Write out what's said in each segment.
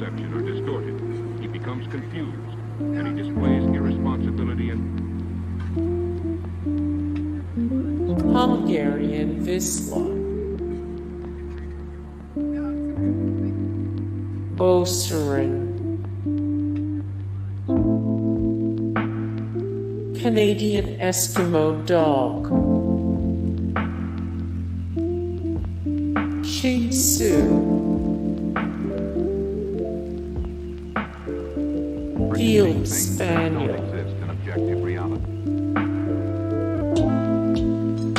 perception are distorted. He becomes confused, and he displays irresponsibility and Hungarian Vizsla, Beauceron, Canadian Eskimo Dog, Shih Tzu, Field Spaniel,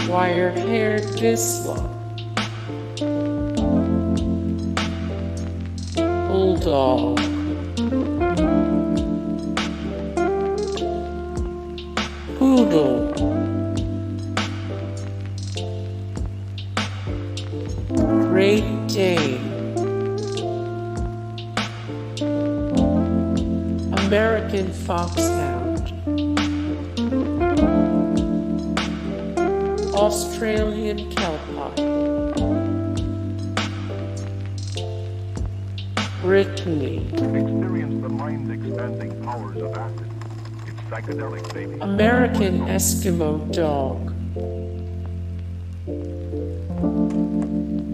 wire-haired Vizsla, Bulldog, Poodle, Great Dane, American Foxhound, Australian Kelpie, Brittany, Experience the mind-expanding powers of acid. It's psychedelic, baby. American Eskimo Dog,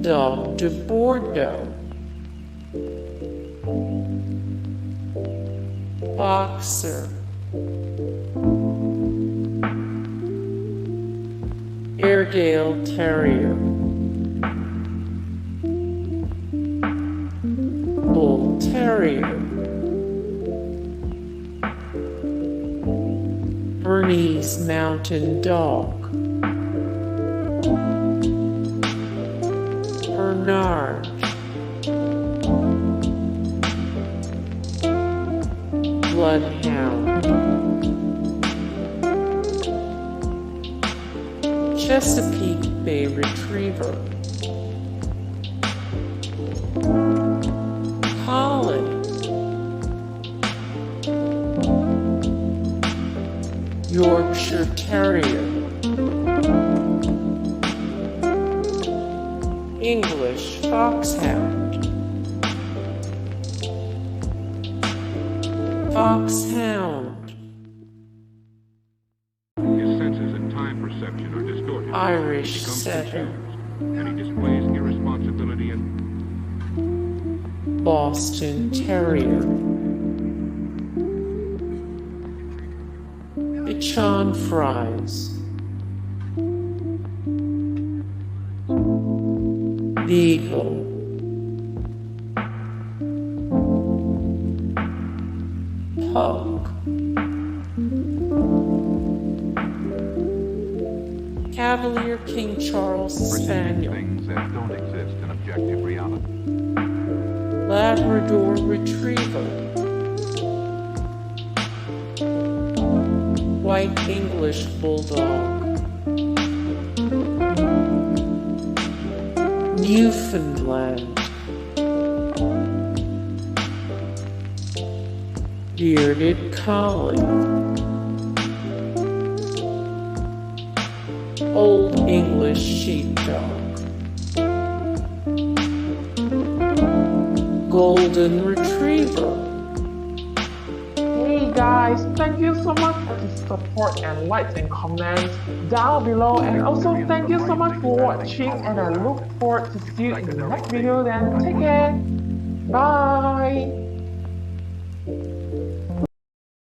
Dogue de Bordeaux, Boxer, Airedale Terrier, Bull Terrier, Bernese Mountain Dog, Bernard, Bloodhound, Chesapeake Bay Retriever, Collie, Yorkshire Terrier, English Foxhound, Foxhound, his senses and time perception are distorted. Irish He becomes Setter, confused, and he displays irresponsibility and Boston Terrier, Bichon Fris, Beagle, Pug, Cavalier King Charles Spaniel, Things that don't exist in objective reality. Labrador Retriever, White English Bulldog, Newfoundland, bearded Collie, Old English Sheepdog, Golden Retriever. Hey guys, thank you so much for the support and likes and comments down below, and also thank you so much for watching, and I look forward to see you in the next video. Then take care.